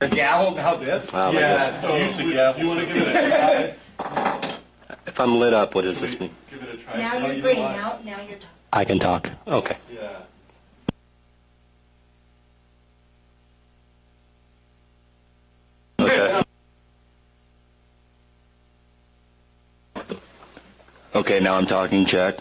Gavel about this? Wow, Yeah, so you should gavel. You want to give it a try? If I'm lit up, what does this mean? Give it a try. Now you're green. Now you're talking. I can talk. Okay. Yeah. Okay. Okay, now I'm talking. Check.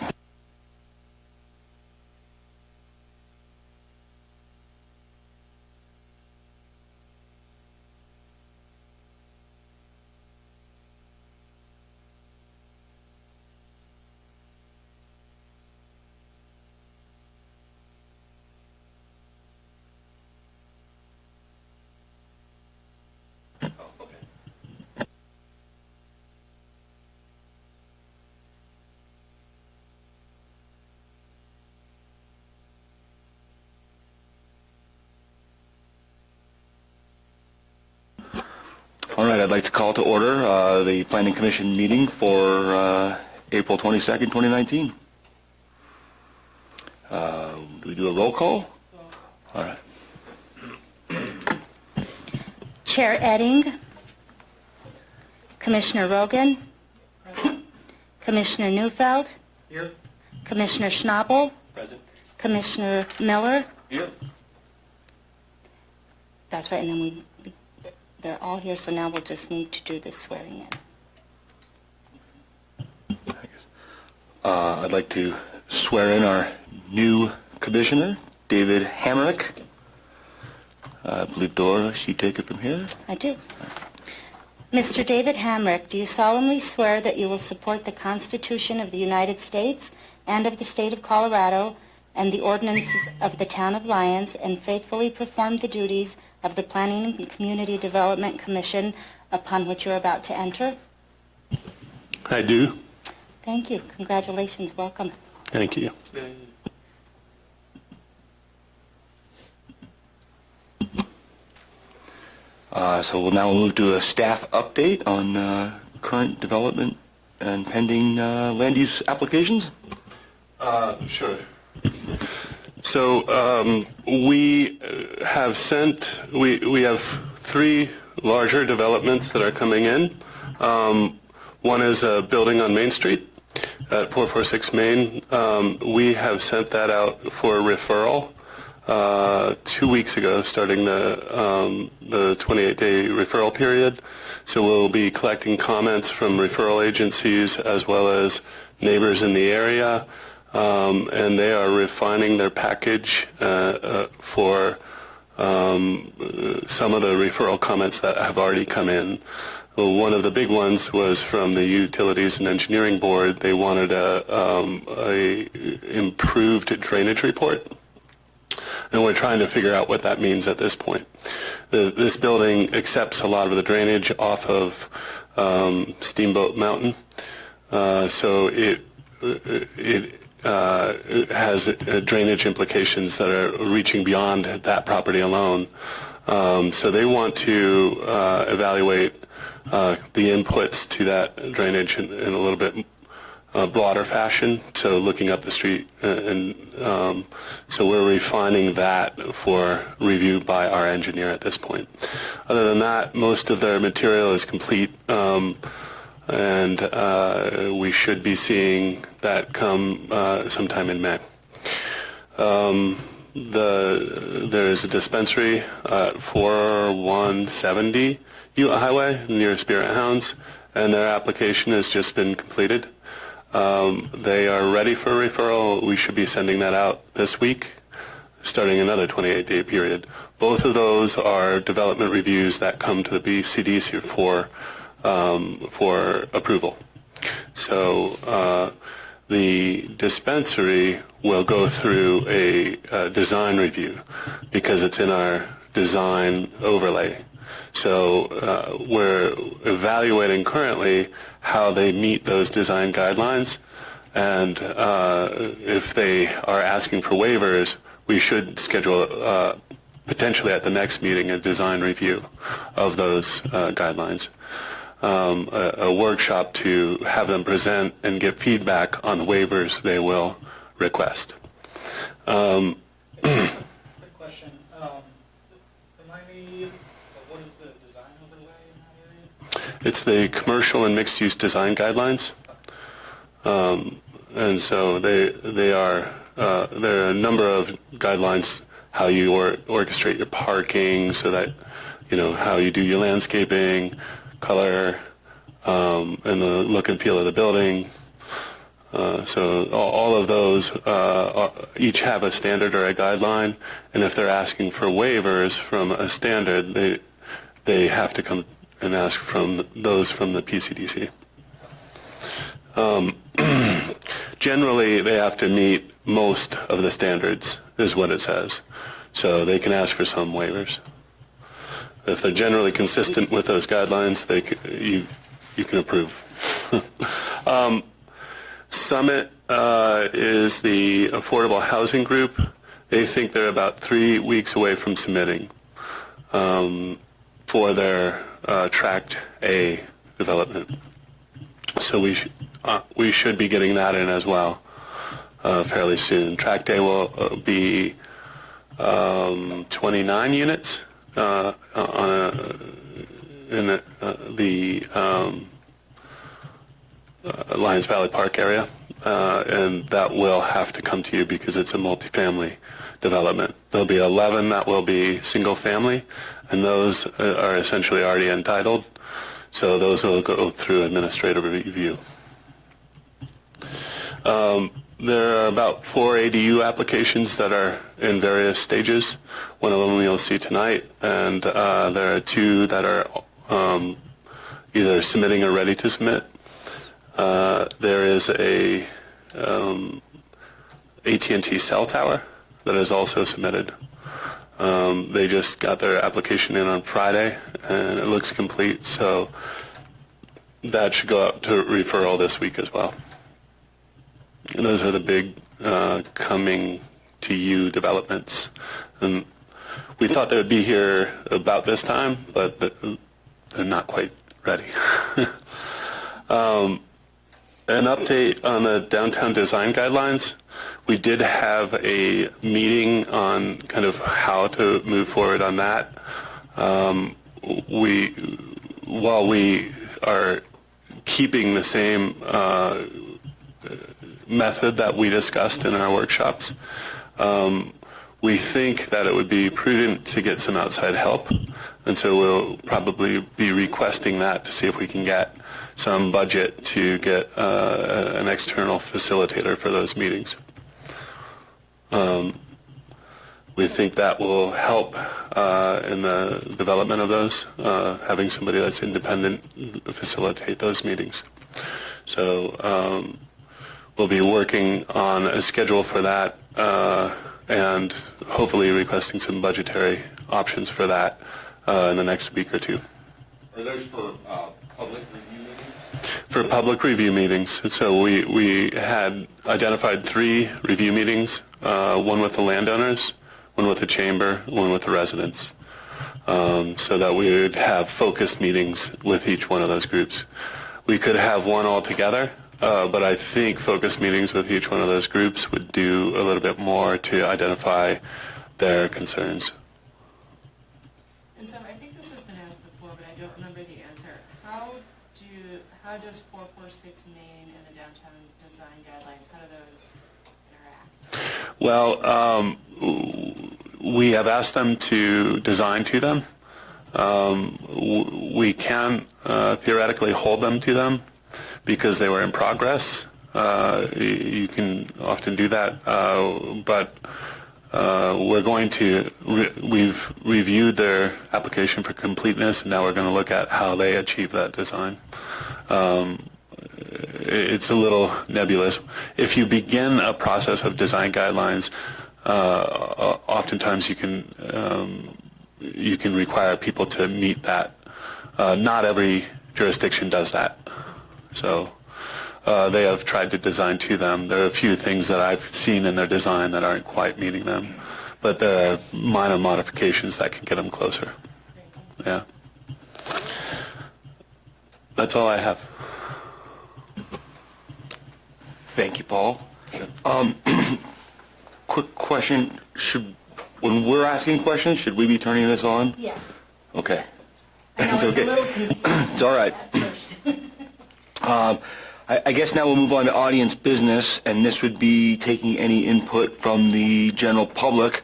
All right, I'd like to call to order the Planning Commission meeting for April 22nd, 2019. Do we do a roll call? All right. Chair Edding, Commissioner Rogan, Commissioner Neufeld, Here. Commissioner Schnabel, Present. Commissioner Miller. Here. That's right, and then they're all here, so now we'll just need to do the swearing in. I'd like to swear in our new commissioner, David Hamrick. I believe Dora, she take it from here. I do. Mr. David Hamrick, do you solemnly swear that you will support the Constitution of the United States and of the State of Colorado and the ordinances of the Town of Lyons and faithfully perform the duties of the Planning and Community Development Commission upon which you're about to enter? I do. Thank you. Congratulations. Welcome. Thank you. So we'll now move to a staff update on current development and pending land use applications. Sure. So we have we have three larger developments that are coming in. One is a building on Main Street at 446 Main. We have sent that out for referral 2 weeks ago, starting the 28-day referral period. So we'll be collecting comments from referral agencies as well as neighbors in the area. And they are refining their package for some of the referral comments that have already come in. One of the big ones was from the Utilities and Engineering Board. They wanted a improved drainage report, and we're trying to figure out what that means at this point. This building accepts a lot of the drainage off of Steamboat Mountain, so it has drainage implications that are reaching beyond that property alone. So they want to evaluate the inputs to that drainage in a little bit broader fashion, so looking up the street. And so we're refining that for review by our engineer at this point. Other than that, most of their material is complete. And we should be seeing that come sometime in May. There is a dispensary at 4170 Highway near Spirit Hounds, and their application has just been completed. They are ready for referral. We should be sending that out this week, starting another 28-day period. Both of those are development reviews that come to the BCDC for approval. So the dispensary will go through a design review because it's in our design overlay. So we're evaluating currently how they meet those design guidelines, and if they are asking for waivers, we should schedule potentially at the next meeting a design review of those guidelines. A workshop to have them present and get feedback on the waivers they will request. Quick question. Remind me, the What is the design overlay in that area? It's the commercial and mixed-use design guidelines. And so there are a number of guidelines how you orchestrate your parking, so that, you know, how you do your landscaping, color, and the look and feel of the building. So all of those each have a standard or a guideline, and if they're asking for waivers from a standard, they have to come and ask from those from the PCDC. Generally, they have to meet most of the standards, is what it says. So they can ask for some waivers. If they're generally consistent with those guidelines, you can approve. Summit is the affordable housing group. They think they're about 3 weeks away from submitting for their Tract A development. So we should be getting that in as well fairly soon. Tract A will be 29 units in the Lions Valley Park area, and that will have to come to you because it's a multifamily development. There'll be 11 that will be single family, and those are essentially already entitled, so those will go through administrative review. There are about 4 ADU applications that are in various stages. One of them you'll see tonight, and there are 2 that are either submitting or ready to submit. There is a AT&T cell tower that is also submitted. They just got their application in on Friday, and it looks complete, so that should go out to referral this week as well. And those are the big coming to you developments. And we thought they would be here about this time, but they're not quite ready. An update on the downtown design guidelines. We did have a meeting on kind of how to move forward on that. While we are keeping the same method that we discussed in our workshops, we think that it would be prudent to get some outside help, and so we'll probably be requesting that to see if we can get some budget to get an external facilitator for those meetings. We think that will help in the development of those, having somebody that's independent facilitate those meetings. So we'll be working on a schedule for that and hopefully requesting some budgetary options for that in the next week or 2. Are those for public review meetings? For public review meetings. So we had identified 3 review meetings, one with the landowners, one with the chamber, one with the residents, so that we would have focused meetings with each one of those groups. We could have one all together, but I think focused meetings with each one of those groups would do a little bit more to identify their concerns. And so I think this has been asked before, but I don't remember the answer. How does 446 Main and the downtown design guidelines, how do those interact? Well, we have asked them to design to them. We can theoretically hold them to them because they were in progress. You can often do that, but we're going to, we've reviewed their application for completeness, and now we're going to look at how they achieve that design. It's a little nebulous. If you begin a process of design guidelines, oftentimes you can require people to meet that. Not every jurisdiction does that. So they have tried to design to them. There are a few things that I've seen in their design that aren't quite meeting them, but there are minor modifications that can get them closer. Yeah. That's all I have. Thank you, Paul. Quick question, when we're asking questions, should we be turning this on? Yes. Okay. I know, It's it's okay. a little confusing It's all right. at first. I guess now we'll move on to audience business, and this would be taking any input from the general public.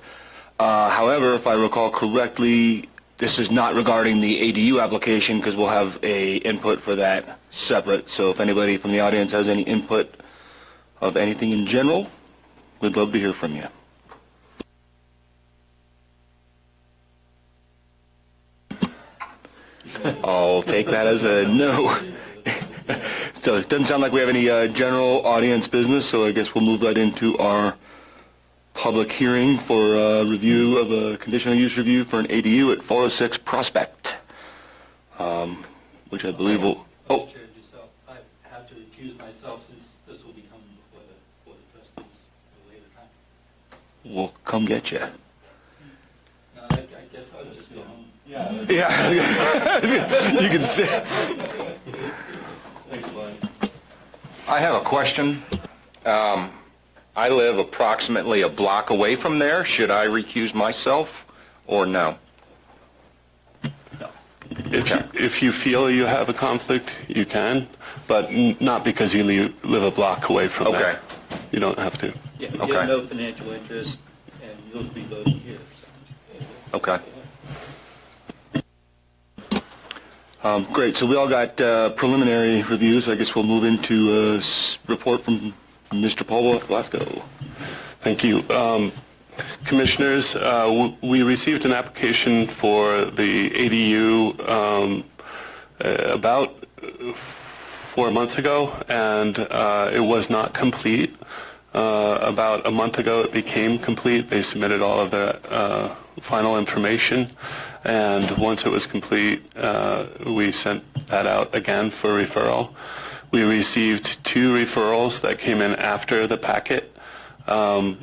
However, if I recall correctly, this is not regarding the ADU application because we'll have a input for that separate. So if anybody from the audience has any input of anything in general, we'd love to hear from you. I'll take that as a no. So it doesn't sound like we have any general audience business, so I guess we'll move right into our public hearing for review of a conditional use review for an ADU at 406 Prospect, which I believe will... Oh, Chair, I have to recuse myself since this will be coming before the trustees at a later time. we'll come get you. No, I guess I'll just go home. Yeah. Yeah, you can sit. Thanks, Lloyd. I have a question. I live approximately a block away from there. Should I recuse myself or no? If you feel you have a conflict, you can, but not because you live a block away from Okay. there. You don't have to. Yeah, you Okay. have no financial interest, and you'll be voting here. Okay. Great, so we all got preliminary reviews. I guess we'll move into a report from Mr. Paul Glasgow. Thank you. Commissioners, we received an application for the ADU about 4 months ago, and it was not complete. About a month ago, it became complete. They submitted all of the final information, and once it was complete, we sent that out again for referral. We received 2 referrals that came in after the packet. One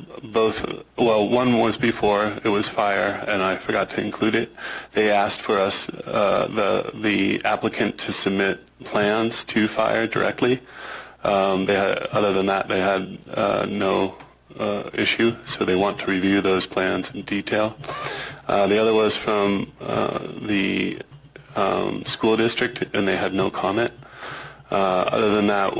was before, it was fire, and I forgot to include it. They asked for us, the applicant, to submit plans to fire directly. Other than that, they had no issue, so they want to review those plans in detail. The other was from the school district, and they had no comment. Other than that,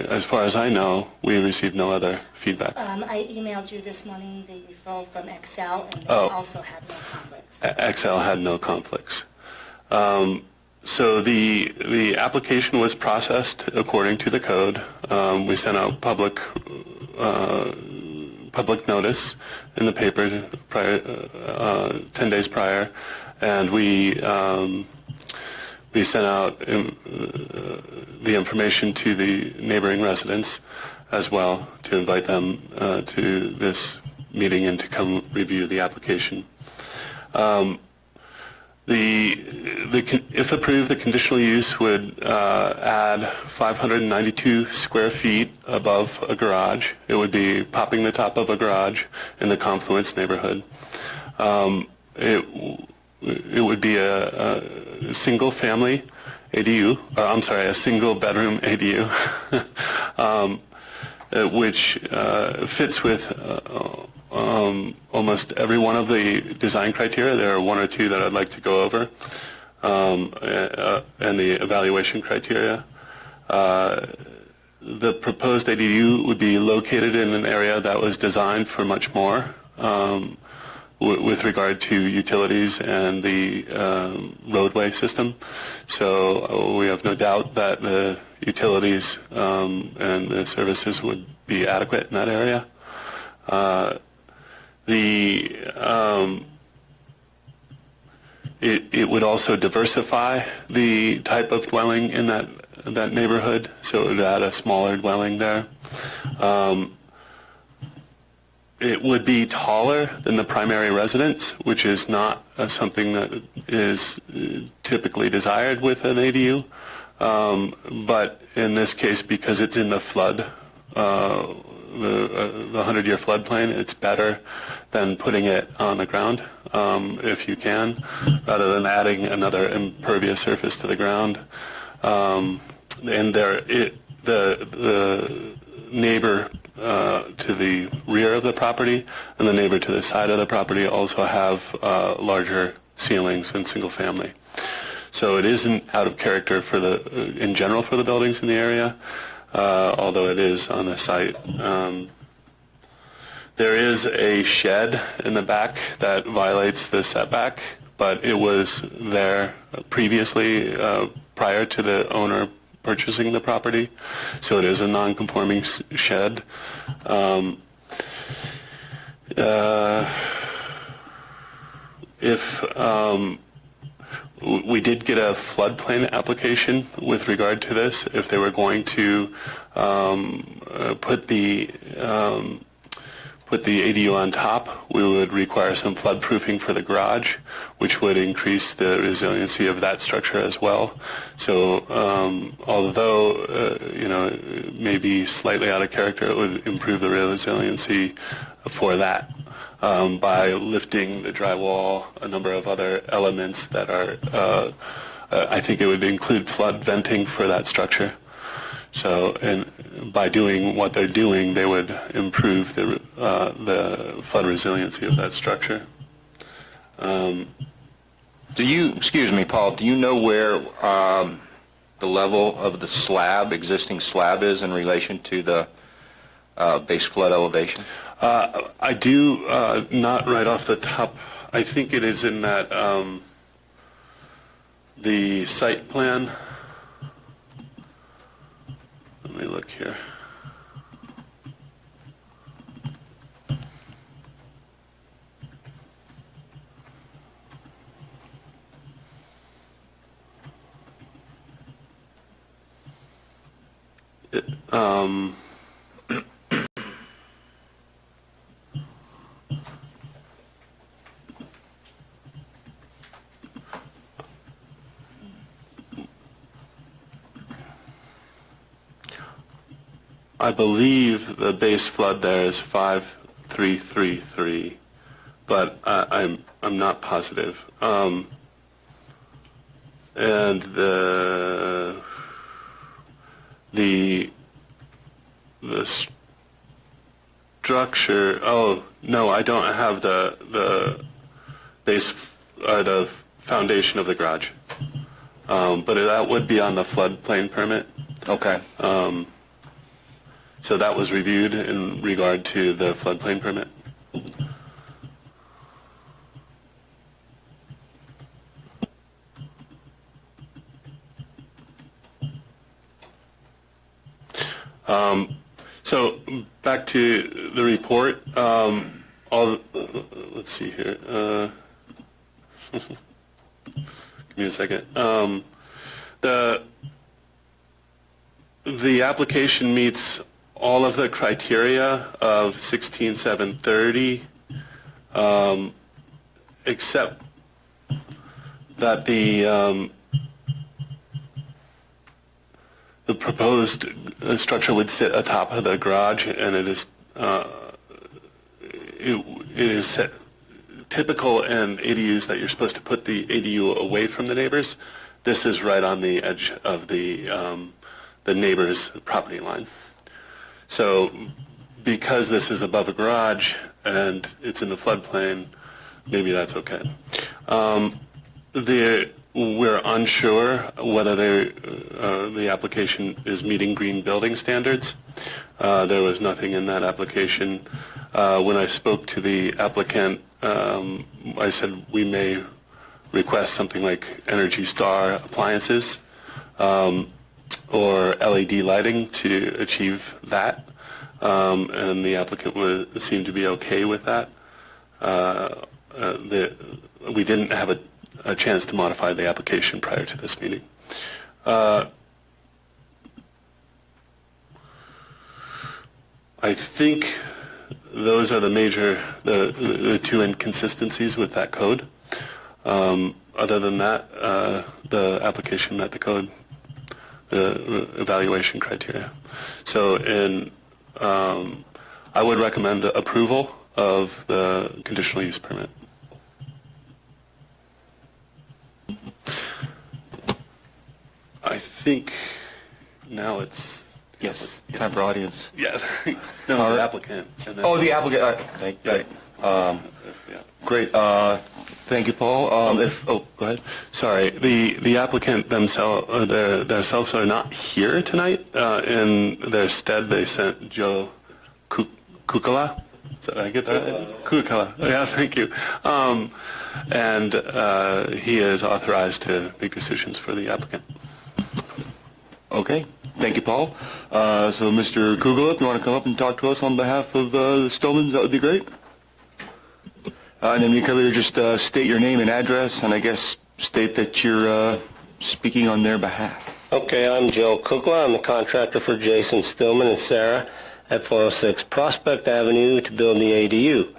as far as I know, we received no other feedback. I emailed you this morning the referral from Excel, and they Oh. also had no conflicts. XL had no conflicts. So the application was processed according to the code. We sent out public notice in the paper 10 days prior, and we sent out the information to the neighboring residents as well to invite them to this meeting and to come review the application. If approved, the conditional use would add 592 square feet above a garage. It would be popping the top of a garage in the Confluence neighborhood. It would be a single-family ADU, a single-bedroom ADU, which fits with almost every one of the design criteria. There are 1 or 2 that I'd like to go over, and the evaluation criteria. The proposed ADU would be located in an area that was designed for much more with regard to utilities and the roadway system. So we have no doubt that the utilities and the services would be adequate in that area. It would also diversify the type of dwelling in that neighborhood, so it would add a smaller dwelling there. It would be taller than the primary residence, which is not something that is typically desired with an ADU. But in this case, because it's in the flood, the 100-year floodplain, it's better than putting it on the ground, if you can, rather than adding another impervious surface to the ground. And the neighbor to the rear of the property and the neighbor to the side of the property also have larger ceilings than single family. So it isn't out of character for in general for the buildings in the area, although it is on the site. There is a shed in the back that violates the setback, but it was there previously prior to the owner purchasing the property, so it is a non-conforming shed. We did get a floodplain application with regard to this. If they were going to put the ADU on top, we would require some floodproofing for the garage, which would increase the resiliency of that structure as well. So although it may be slightly out of character, it would improve the resiliency for that by lifting the drywall, a number of other elements that are, I think it would include flood venting for that structure. So, and by doing what they're doing, they would improve the flood resiliency of that structure. Excuse me, Paul, do you know where the level of the slab, existing slab is in relation to the base flood elevation? I do, not right off the top. I think it is in that, the site plan. Let me look here. I believe the base flood there is 5,333, but I'm not positive. And the structure. Oh no, I don't have the base the foundation of the garage, but that would be on the floodplain permit. Okay. So that was reviewed in regard to the floodplain permit. So back to the report. Let's see here. Give me a second. The application meets all of the criteria of 16730, except that the proposed structure would sit atop of the garage, and it is typical in ADUs that you're supposed to put the ADU away from the neighbors. This is right on the edge of the neighbor's property line. So because this is above a garage and it's in the floodplain, maybe that's okay. We're unsure whether the application is meeting green building standards. There was nothing in that application. When I spoke to the applicant, I said we may request something like Energy Star appliances or LED lighting to achieve that, and the applicant seemed to be okay with that. We didn't have a chance to modify the application prior to this meeting. I think those are the two inconsistencies with that code. Other than that, the application met the code, the evaluation criteria. So I would recommend approval of the conditional use permit. I think now it's... Yes, time for audience. Yeah. The applicant. And then Oh, the applicant. Thank you. Yeah. Great. Thank you, Paul. Go ahead. Sorry, the applicant themselves are not here tonight. In their stead, they sent Joe Kukala. Did I get that? Kukala. Yeah, thank you. And he is authorized to make decisions for the applicant. Okay. Thank you, Paul. So, Mr. Kugel, if you want to come up and talk to us on behalf of the Stillmans, that would be great. And then you could just state your name and address, and I guess state that you're speaking on their behalf. Okay, I'm Joe Kukla. I'm the contractor for Jason Stillman and Sarah at 406 Prospect Avenue to build the ADU.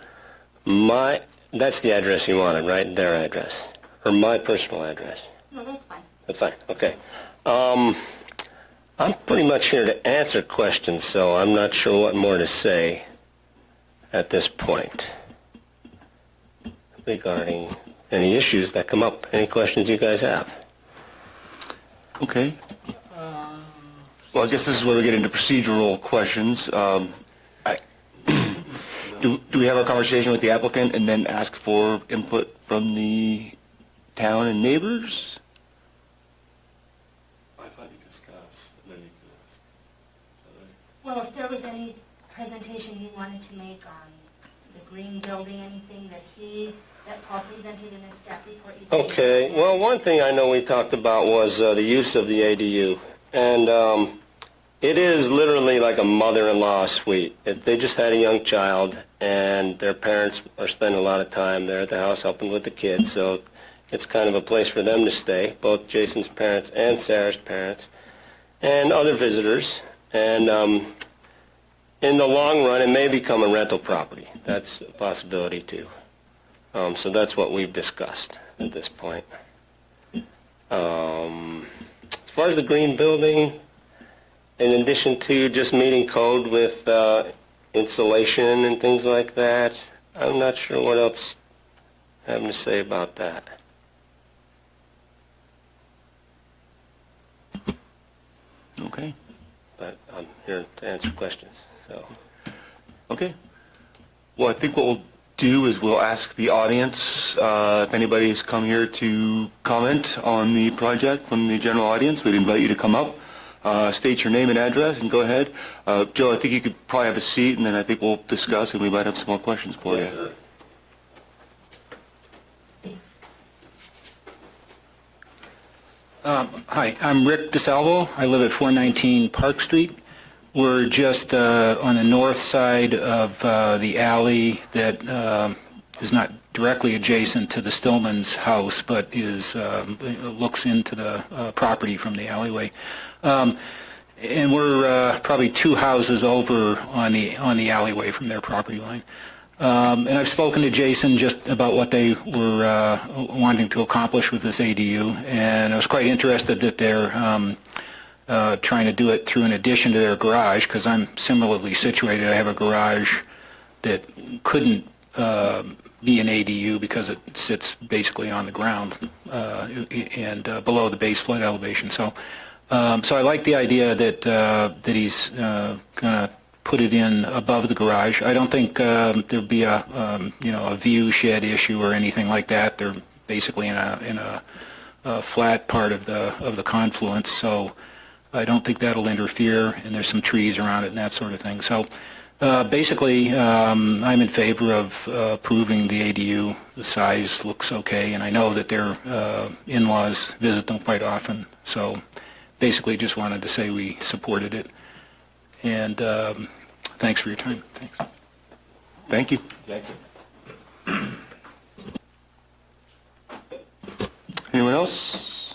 That's the address you wanted, right? Their address. Or my personal address? No, that's fine. That's fine, okay. I'm pretty much here to answer questions, so I'm not sure what more to say at this point regarding any issues that come up. Any questions you guys have? Okay. Well, I guess this is where we get into procedural questions. Do we have our conversation with the applicant and then ask for input from the town and neighbors? I thought you discussed, and then you could ask. Well, if there was any presentation you wanted to make on the green building, anything that Paul presented in his staff report. Okay, well, one thing I know we talked about was the use of the ADU. And it is literally like a mother-in-law suite. They just had a young child, and their parents are spending a lot of time there at the house helping with the kids. So it's kind of a place for them to stay, both Jason's parents and Sarah's parents, and other visitors. And in the long run, it may become a rental property. That's a possibility, too. So that's what we've discussed at this point. As far as the green building, in addition to just meeting code with insulation and things like that, I'm not sure what else I have to say about that. Okay. But I'm here to answer questions, so. Okay. Well, I think what we'll do is we'll ask the audience if anybody's come here to comment on the project from the general audience. We'd invite you to come up, state your name and address, and go ahead. Joe, I think you could probably have a seat, and then I think we'll discuss, and we might have some more questions for you. Sir. Hi, I'm Rick DeSalvo. I live at 419 Park Street. We're just on the north side of the alley that is not directly adjacent to the Stillman's house, but looks into the property from the alleyway. And we're probably 2 houses over on the alleyway from their property line. And I've spoken to Jason just about what they were wanting to accomplish with this ADU, and I was quite interested that they're trying to do it through an addition to their garage, because I'm similarly situated. I have a garage that couldn't be an ADU because it sits basically on the ground and below the base flood elevation. So I like the idea that he's going to put it in above the garage. I don't think there'd be a view shed issue or anything like that. They're basically in a flat part of the confluence, so I don't think that'll interfere. And there's some trees around it and that sort of thing. So basically, I'm in favor of approving the ADU. The size looks okay, and I know that their in-laws visit them quite often. So basically, just wanted to say we supported it. And thanks for your time. Thanks. Thank you. Thank you. Anyone else?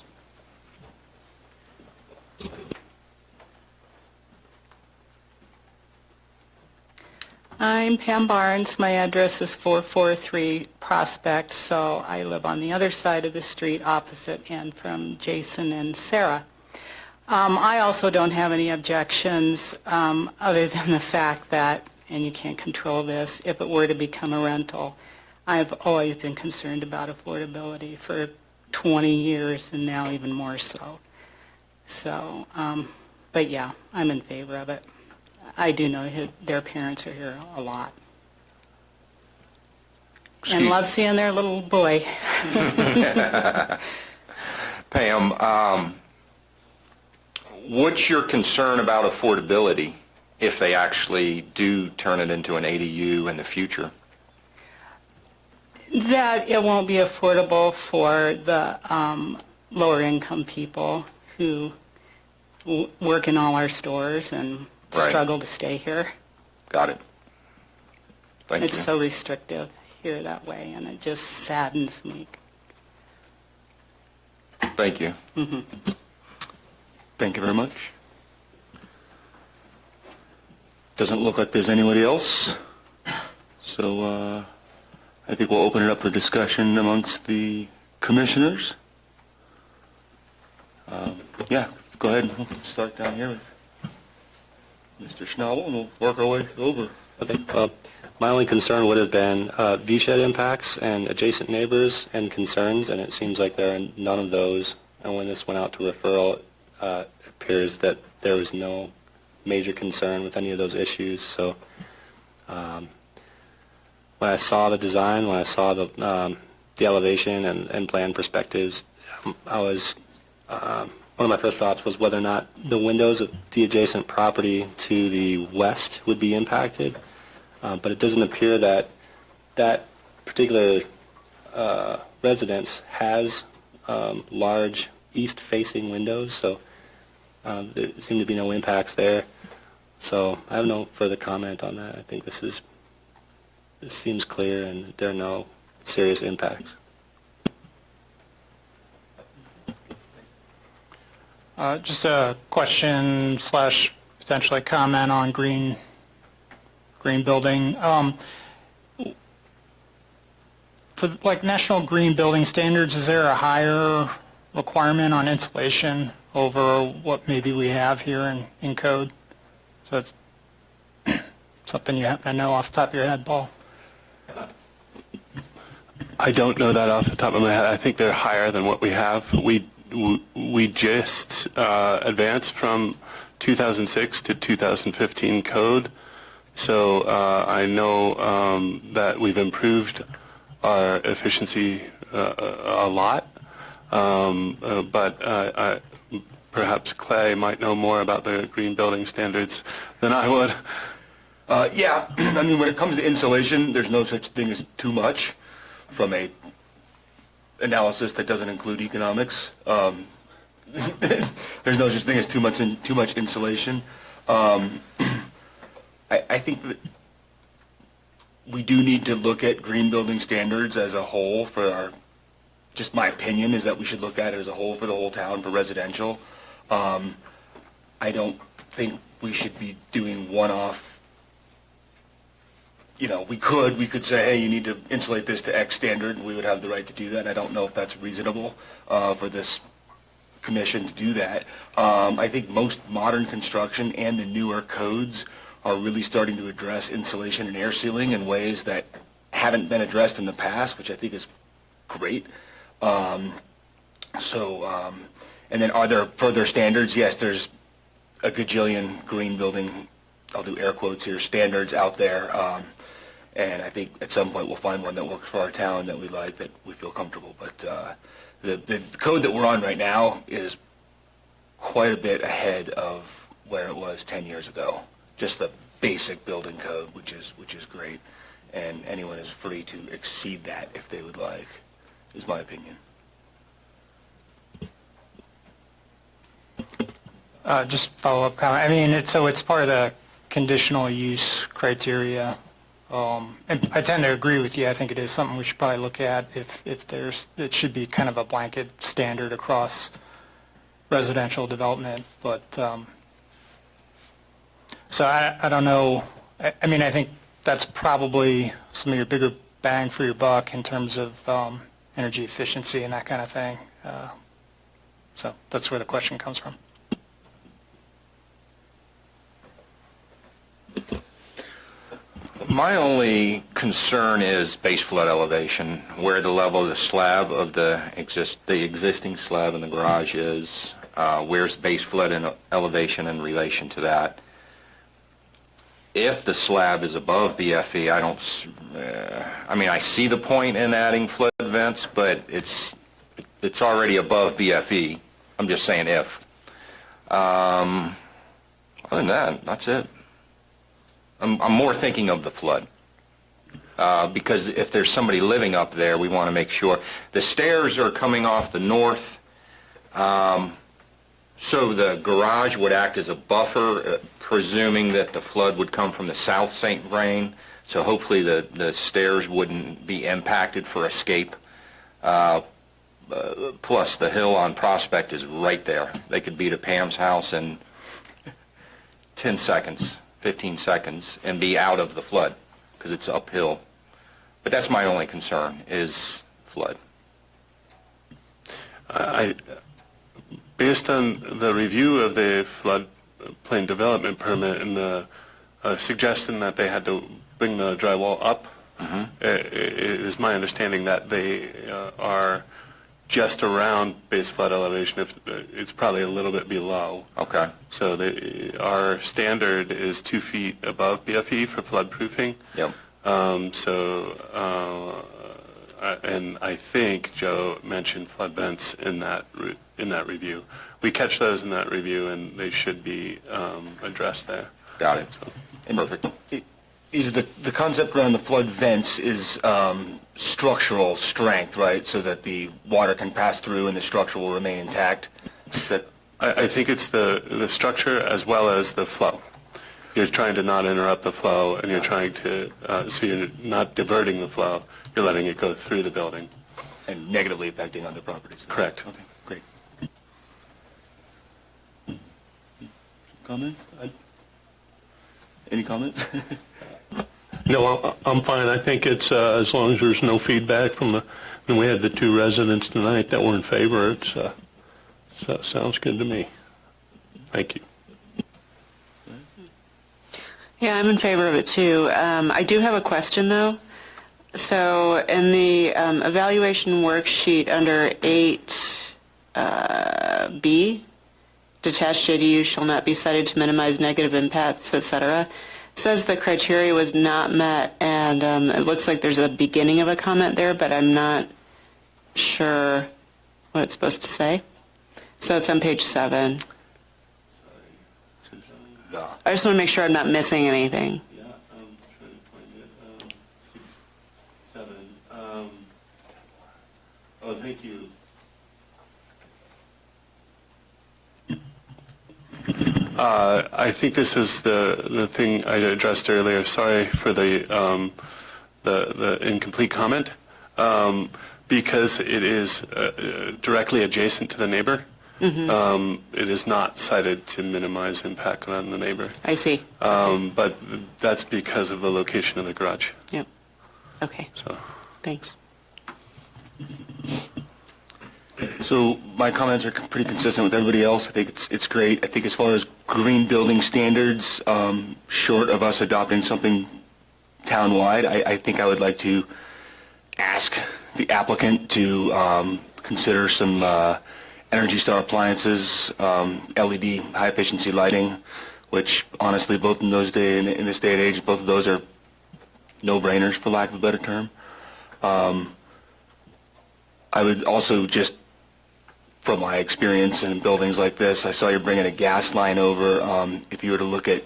I'm Pam Barnes. My address is 443 Prospect, so I live on the other side of the street opposite and from Jason and Sarah. I also don't have any objections other than the fact that, and you can't control this, if it were to become a rental, I've always been concerned about affordability for 20 years and now even more so. So, but yeah, I'm in favor of it. I do know their parents are here a lot. and love seeing their little boy. Pam, what's your concern about affordability if they actually do turn it into an ADU in the future? That it won't be affordable for the lower income people who work in all our stores and Right. struggle to stay here. Got it. Thank It's you. so restrictive here that way, and it just saddens me. Thank you. Thank you very much. Doesn't look like there's anybody else, so I think we'll open it up for discussion amongst the commissioners. Yeah, go ahead, we'll start down here with Mr. Schnabel, and we'll work our way over. Okay. My only concern would have been viewshed impacts and adjacent neighbors and concerns, and it seems like there are none of those. And when this went out to referral, it appears that there was no major concern with any of those issues. So when I saw the design, when I saw the elevation and plan perspectives, I was one of my first thoughts was whether or not the windows of the adjacent property to the west would be impacted. But it doesn't appear that that particular residence has large east-facing windows, so there seem to be no impacts there. So I have no further comment on that. I think this seems clear, and there are no serious impacts. Just a question slash potentially comment on green building. For like national green building standards, is there a higher requirement on insulation over what maybe we have here in code? So it's something you happen to know off the top of your head, Paul? I don't know that off the top of my head. I think they're higher than what we have. We just advanced from 2006 to 2015 code, so I know that we've improved our efficiency a lot, but perhaps Clay might know more about the green building standards than I would. Yeah, I mean, when it comes to insulation, there's no such thing as too much from a analysis that doesn't include economics. There's no such thing as too much insulation. I think that we do need to look at green building standards as a whole for our, just my opinion is that we should look at it as a whole for the whole town for residential. I don't think we should be doing one-off. You know, we could say, hey, you need to insulate this to X standard, and we would have the right to do that. And I don't know if that's reasonable for this commission to do that. I think most modern construction and the newer codes are really starting to address insulation and air sealing in ways that haven't been addressed in the past, which I think is great. And then are there further standards? Yes, there's a gajillion green building, I'll do air quotes here, standards out there. And I think at some point we'll find one that works for our town that we like, that we feel comfortable. But the code that we're on right now is quite a bit ahead of where it was 10 years ago. Just the basic building code, which is great. And anyone is free to exceed that if they would like, is my opinion. Just follow-up comment. I mean, it's part of the conditional use criteria. And I tend to agree with you. I think it is something we should probably look at if it should be kind of a blanket standard across residential development. But, so I don't know. I mean, I think that's probably some of your bigger bang for your buck in terms of energy efficiency and that kind of thing. So that's where the question comes from. My only concern is base flood elevation, where the level of the slab of the existing slab in the garage is. Where's base flood elevation in relation to that? if the slab is above BFE, I don't, I mean, I see the point in adding flood vents, but it's already above BFE. I'm just saying if. Other than that, that's it. I'm more thinking of the flood. Because if there's somebody living up there, we want to make sure. The stairs are coming off the north, so the garage would act as a buffer, presuming that the flood would come from the South St. Vrain, so hopefully the stairs wouldn't be impacted for escape. Plus, the hill on Prospect is right there. They could be to Pam's house in 10 seconds, 15 seconds, and be out of the flood, because it's uphill. But that's my only concern, is flood. Based on the review of the floodplain development permit and the suggestion that they had to bring the drywall up, it is my understanding that they are just around base flood elevation. It's probably a little bit below. Okay. So our standard is 2 feet above BFE for flood proofing. Yep. And I think Joe mentioned flood vents in that review. We catch those in that review, and they should be addressed there. Got it. Perfect. Is the concept around the flood vents is structural strength, right? So that the water can pass through and the structure will remain intact? Is that... I think it's the structure as well as the flow. You're trying to not interrupt the flow, and you're trying to, so you're not diverting the flow, you're letting it go through the building. And negatively affecting other properties? Correct. Okay, great. Comments? Any comments? No, I'm fine. I think it's, as long as there's no feedback from and we had the 2 residents tonight that were in favor, it's, sounds good to me. Thank you. Yeah, I'm in favor of it too. I do have a question though. So in the evaluation worksheet under 8B, detached ADU shall not be cited to minimize negative impacts, etc. It says the criteria was not met, and it looks like there's a beginning of a comment there, but I'm not sure what it's supposed to say. So it's on page 7. I just want to make sure I'm not missing anything. Yeah, I'm trying to find it. 6, 7. Oh, thank you. I think this is the thing I addressed earlier. Sorry for the incomplete comment. Because it is directly adjacent to the neighbor. It is not cited to minimize impact on the neighbor. I see. But that's because of the location of the garage. Yep. Okay. So. Thanks. So my comments are pretty consistent with everybody else. I think it's great. I think as far as green building standards, short of us adopting something town-wide, I think I would like to ask the applicant to consider some Energy Star appliances, LED high-efficiency lighting, which honestly, both in this day and age, both of those are no-brainers, for lack of a better term. I would also just, from my experience in buildings like this, I saw you bringing a gas line over. If you were to look at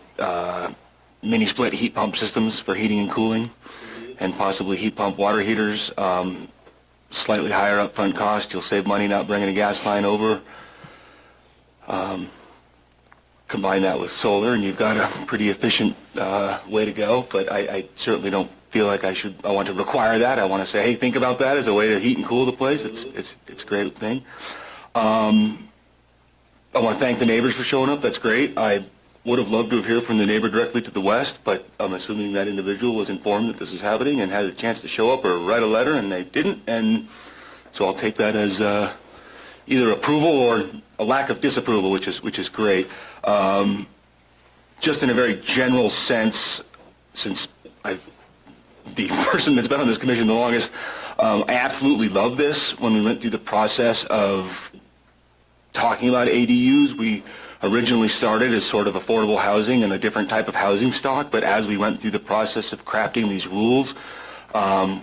mini-split heat pump systems for heating and cooling, and possibly heat pump water heaters, slightly higher upfront cost, you'll save money not bringing a gas line over. Combine that with solar, and you've got a pretty efficient way to go, but I certainly don't feel like I want to require that. I want to say, hey, think about that as a way to heat and cool the place. It's a great thing. I want to thank the neighbors for showing up. That's great. I would have loved to have heard from the neighbor directly to the west, but I'm assuming that individual was informed that this is happening and had a chance to show up or write a letter, and they didn't, and so I'll take that as either approval or a lack of disapproval, which is great. Just in a very general sense, since I'm the person that's been on this commission the longest, I absolutely love this. When we went through the process of talking about ADUs, we originally started as sort of affordable housing and a different type of housing stock, but as we went through the process of crafting these rules,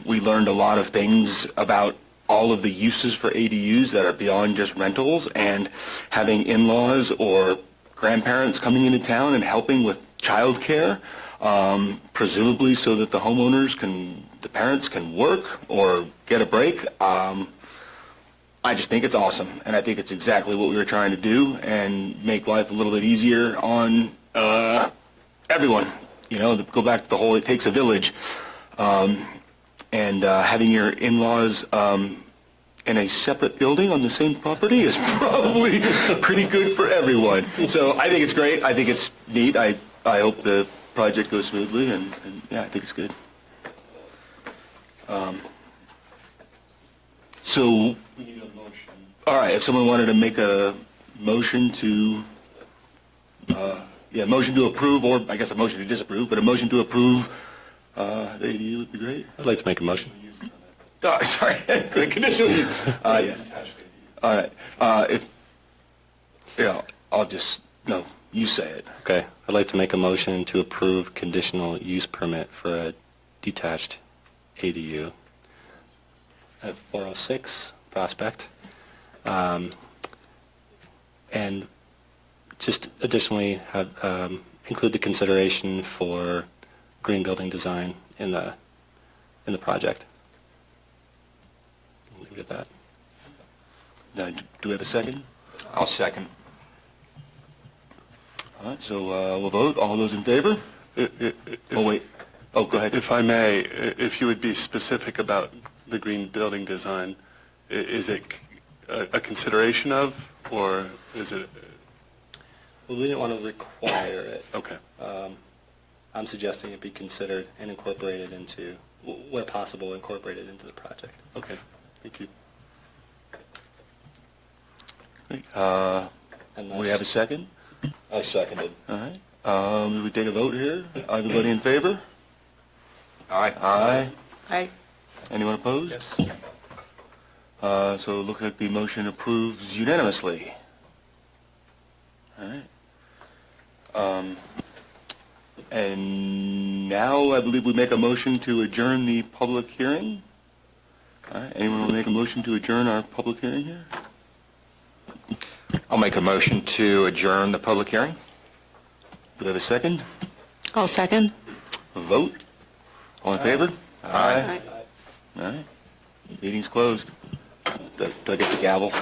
we learned a lot of things about all of the uses for ADUs that are beyond just rentals, and having in-laws or grandparents coming into town and helping with childcare, presumably so that the parents can work or get a break. I just think it's awesome, and I think it's exactly what we were trying to do and make life a little bit easier on everyone. You know, go back to the whole it takes a village. And having your in-laws in a separate building on the same property is probably pretty good for everyone. So I think it's great. I think it's neat. I hope the project goes smoothly, and yeah, I think it's good. So, we need a motion. All right, if someone wanted to make a motion to, motion to approve, or I guess a motion to disapprove, but a motion to approve the ADU would be great. I'd like to make a motion. Oh, sorry, the conditional use. Yes. All right. You say it. Okay. I'd like to make a motion to approve conditional use permit for a detached ADU at 406 Prospect. And just additionally have, include the consideration for green building design in the project. We'll leave it at that. Now, do we have a second? I'll second. All right, so we'll vote. All those in favor? Oh, wait. Oh, go ahead. If I may, if you would be specific about the green building design, is it a consideration of, or is it? Well, we didn't want to require it. Okay. I'm suggesting it be considered and incorporated into, where possible, incorporated into the project. Okay, thank you. We have a second? I seconded. All right. We take a vote here. Everybody in favor? Aye. Aye. Aye. Anyone opposed? Yes. So it looks like the motion approves unanimously. All right. And now I believe we make a motion to adjourn the public hearing. All right. Anyone want to make a motion to adjourn our public hearing here? I'll make a motion to adjourn the public hearing. Do we have a second? I'll second. A vote? All in favor? Aye. All right. Meeting's closed. Do I get the gavel?